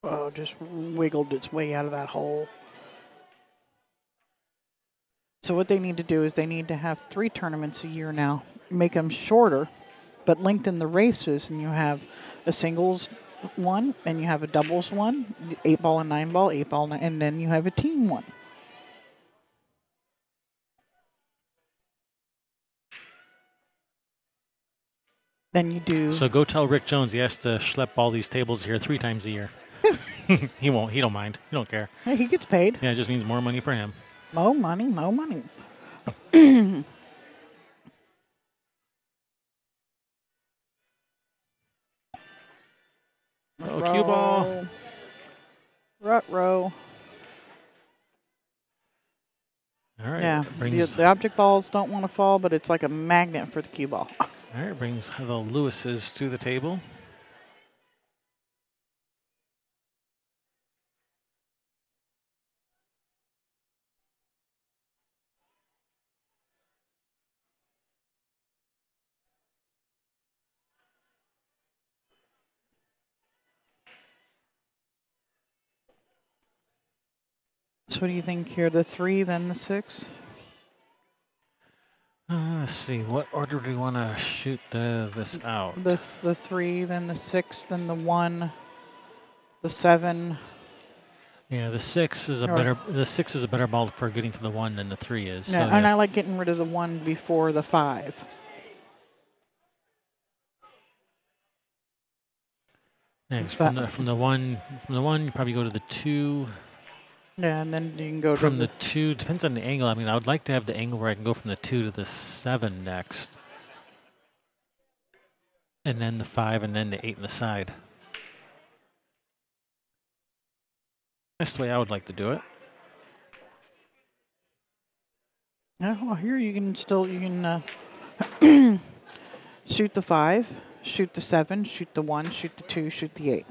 Oh, just wiggled its way out of that hole. So what they need to do is they need to have 3 tournaments a year now. Make them shorter, but lengthen the races. And you have a singles one, and you have a doubles one, 8 ball and 9 ball, 8 ball, and then you have a team one. Then you do. So go tell Rick Jones he has to schlep all these tables here 3 times a year. He won't. He don't mind. He don't care. Hey, he gets paid. Yeah, it just means more money for him. More money, more money. Oh, cue ball. Rut row. All right. Yeah, the object balls don't want to fall, but it's like a magnet for the cue ball. All right, brings the Lewises to the table. So what do you think here? The 3, then the 6? Let's see. What order do we want to shoot this out? The 3, then the 6, then the 1, the 7. Yeah, the 6 is a better ball for getting to the 1 than the 3 is. Yeah, so and I like getting rid of the 1 before the 5. Yeah, from the one you probably go to the 2. Yeah, and then you can go from to the 2. Depends on the angle. I mean, I would like to have the angle where I can go from the 2 to the 7 next, and then the 5, and then the 8 on the side. That's the way I would like to do it. Yeah, well, here you can shoot the 5, shoot the 7, shoot the 1, shoot the 2, shoot the 8.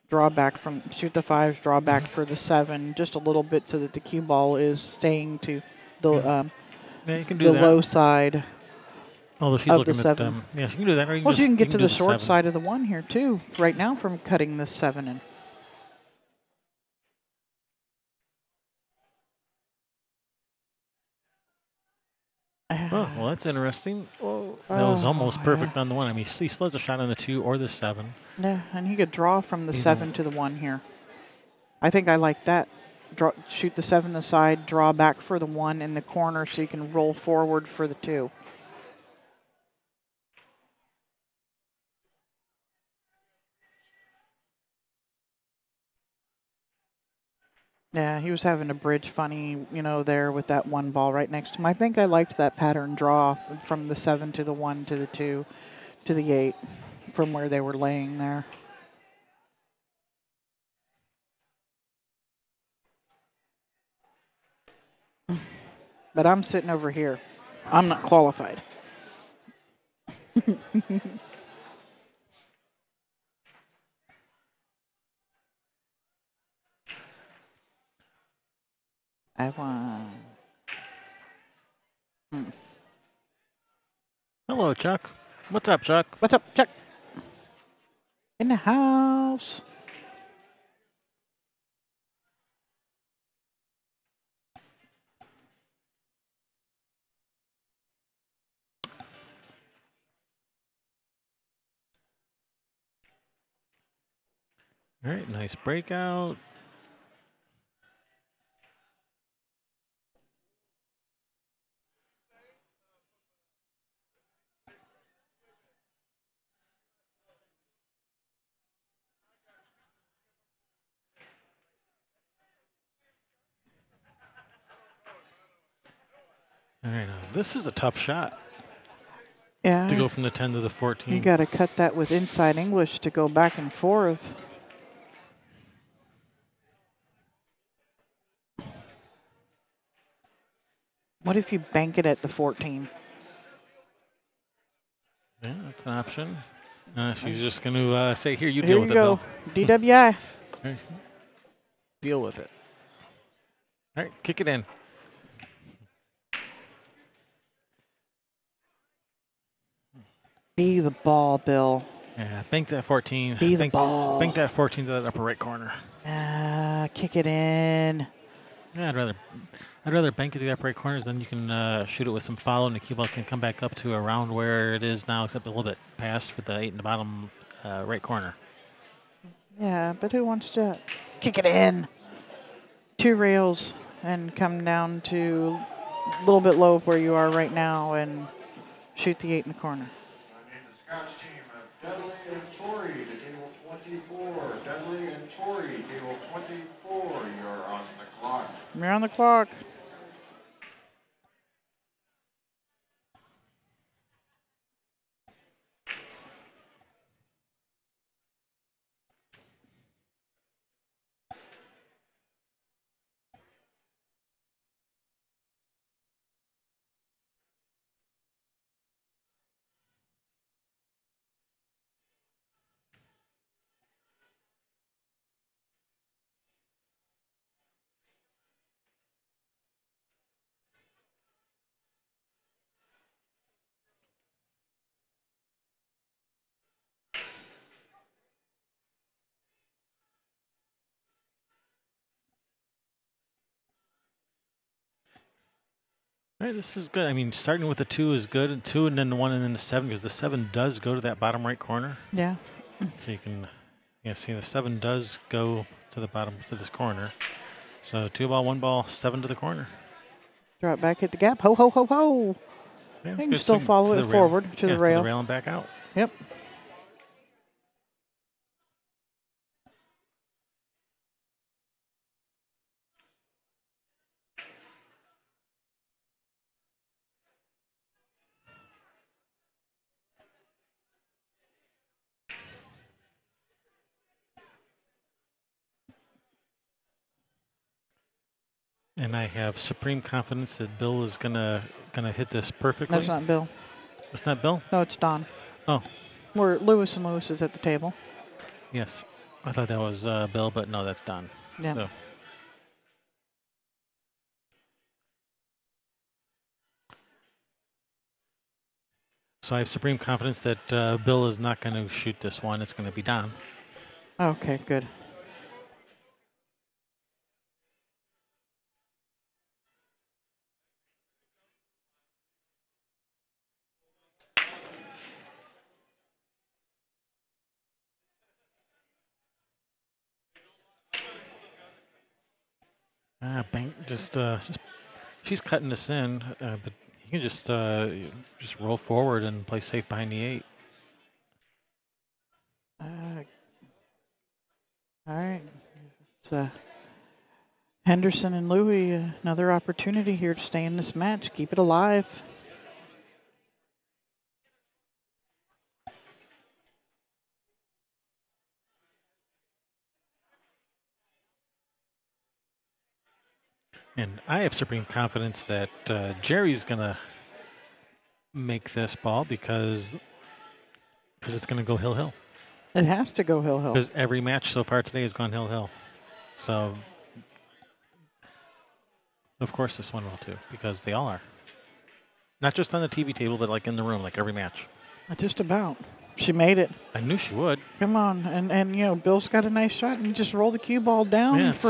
Draw back shoot the 5s, draw back for the 7, just a little bit so that the cue ball is staying to the you can do that. Low side. Although she's looking the at 7. yeah, she can do that. Or Well, you can get to the short 7. side of the 1 here too. Right now, from cutting the 7 in. Oh, well, that's interesting. Oh, that was almost perfect on the 1. I mean, he still has a shot on the 2 or the 7. Yeah, and he could draw from the 7 to the 1 here. I think I like that shoot the 7 to the side, draw back for the 1 in the corner so you can roll forward for the 2. Yeah, he was having a bridge funny, there with that 1 ball right next to him. I think I liked that pattern draw from the 7 to the 1 to the 2 to the 8 from where they were laying there. But I'm sitting over here. I'm not qualified. I won. Hello, Chuck. What's up, Chuck? What's up, Chuck? In the house. All right, nice breakout. All right, now this is a tough shot Yeah. to go from the 10 to the 14. You got to cut that with inside English to go back and forth. What if you bank it at the 14? Yeah, that's an option. She's just going to say, here, you Here deal you with go. it, Bill. DWI. Deal with it. All right, kick it in. Be the ball, Bill. Yeah, bank that 14. Be the ball. Bank that 14 to that upper right corner. Kick it in. Yeah, I'd rather bank it to the upper right corners, then you can shoot it with some follow, and the cue ball can come back up to around where it is now, except a little bit past with the 8 in the bottom right corner. Yeah, but who wants to kick it in? 2 rails and come down to a little bit low where you are right now and shoot the 8 in the corner. I need the Scotch team of Dudley and Torrey to table 24. Dudley and Torrey, table 24. You're on the clock. You're on the clock. All right, this is good. I mean, starting with the 2 is good, and 2 and then the 1 and then the 7, because the 7 does go to that bottom right corner. Yeah. So you can, see the 7 does go to the bottom, to this corner. So 2 ball, 1 ball, 7 to the corner. Drop back, hit the gap. Ho, ho, ho, ho. Yeah, You it's can good still swing follow to it the rail. forward to the rail. To the rail and back out. Yep. And I have supreme confidence that Bill is gonna hit this perfectly. That's not Bill. It's not Bill? No, it's Don. Oh, We're Lewis and Lewis is at the table. yes. I thought that was Bill, but no, that's Don. Yeah. So I have supreme confidence that Bill is not going to shoot this one. It's going to be Don. Okay, good. Bank just she's cutting this in, but you can just roll forward and play safe behind the 8. All right. It's Henderson and Louie, another opportunity here to stay in this match. Keep it alive. And I have supreme confidence that Jerry's gonna make this ball because it's gonna go hill. It has to go hill. Because every match so far today has gone hill. So, of course, this one will too, because they all are. Not just on the TV table, but like in the room, like every match. Just about. She made it. I knew she would. Come on, and you know, Bill's got a nice shot, and you just roll the cue ball down it's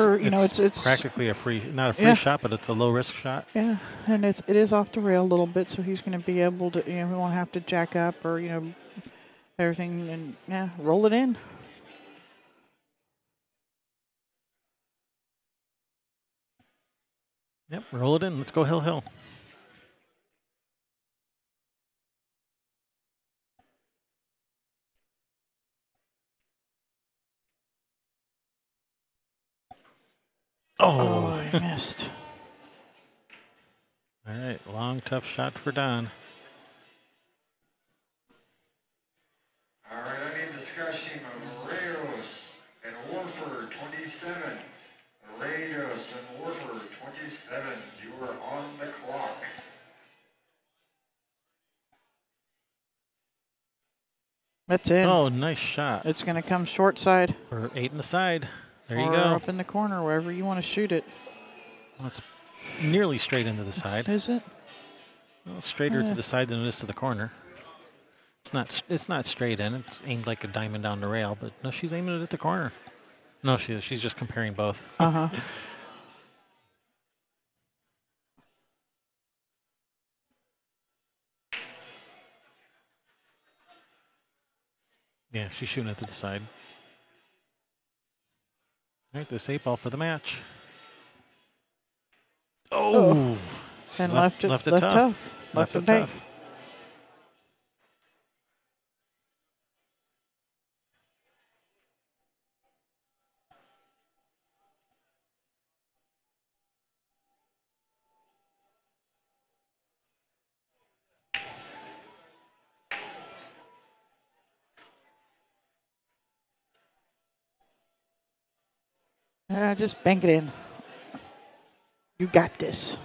practically not a free shot, but it's a low risk shot. Yeah, and it is off the rail a little bit, so he's going to be able to, he won't have to jack up or everything, and roll it in. Yep, roll it in. Let's go hill. Oh, he missed. All right, long, tough shot for Don. All right, I need discussion of Reyes and Warford, 27. Reyes and Warford, 27. You are on the clock. That's it. Oh, nice shot. It's going to come short side. For 8 in the side. There you or go. Up in the corner, wherever you want to shoot it. Well, it's nearly straight into the side. Is it? Well, straighter to the side than it is to the corner. It's not straight in. It's aimed like a diamond down the rail, but no, she's aiming it at the corner. No, she's just comparing both. Uh-huh. Yeah, she's shooting it to the side. All right, this 8 ball for the match. Oh! And left it tough. Left it tough. Just bank it in. You got this.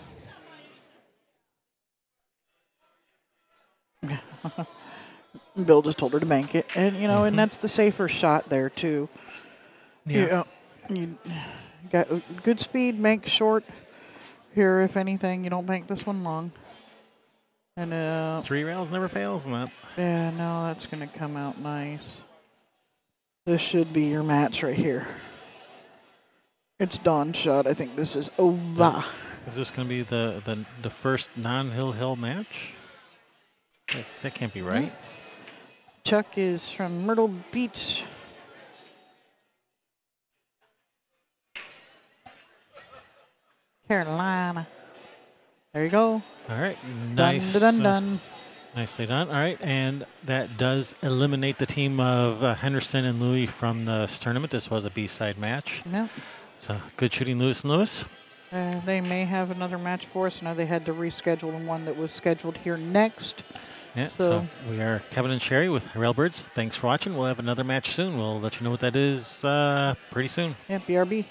Bill just told her to bank it, and and that's the safer shot there too. Yeah. You got good speed, bank short. Here, if anything, you don't bank this one long. And 3 rails never fails in that. Yeah, no, that's gonna come out nice. This should be your match right here. It's Dawn's shot. I think this is over. Is this going to be the first non-hill match? That can't be right. Chuck is from Myrtle Beach. Carolina. There you go. All right. Nice. Done. Nicely done. All right. And that does eliminate the team of Henderson and Louie from this tournament. This was a B-side match. Yeah. So good shooting, Lewis and Lewis. They may have another match for us. I know they had to reschedule one that was scheduled here next. Yeah, so we are Kevin and Sherry with Railbirds. Thanks for watching. We'll have another match soon. We'll let you know what that is pretty soon. Yeah, BRB.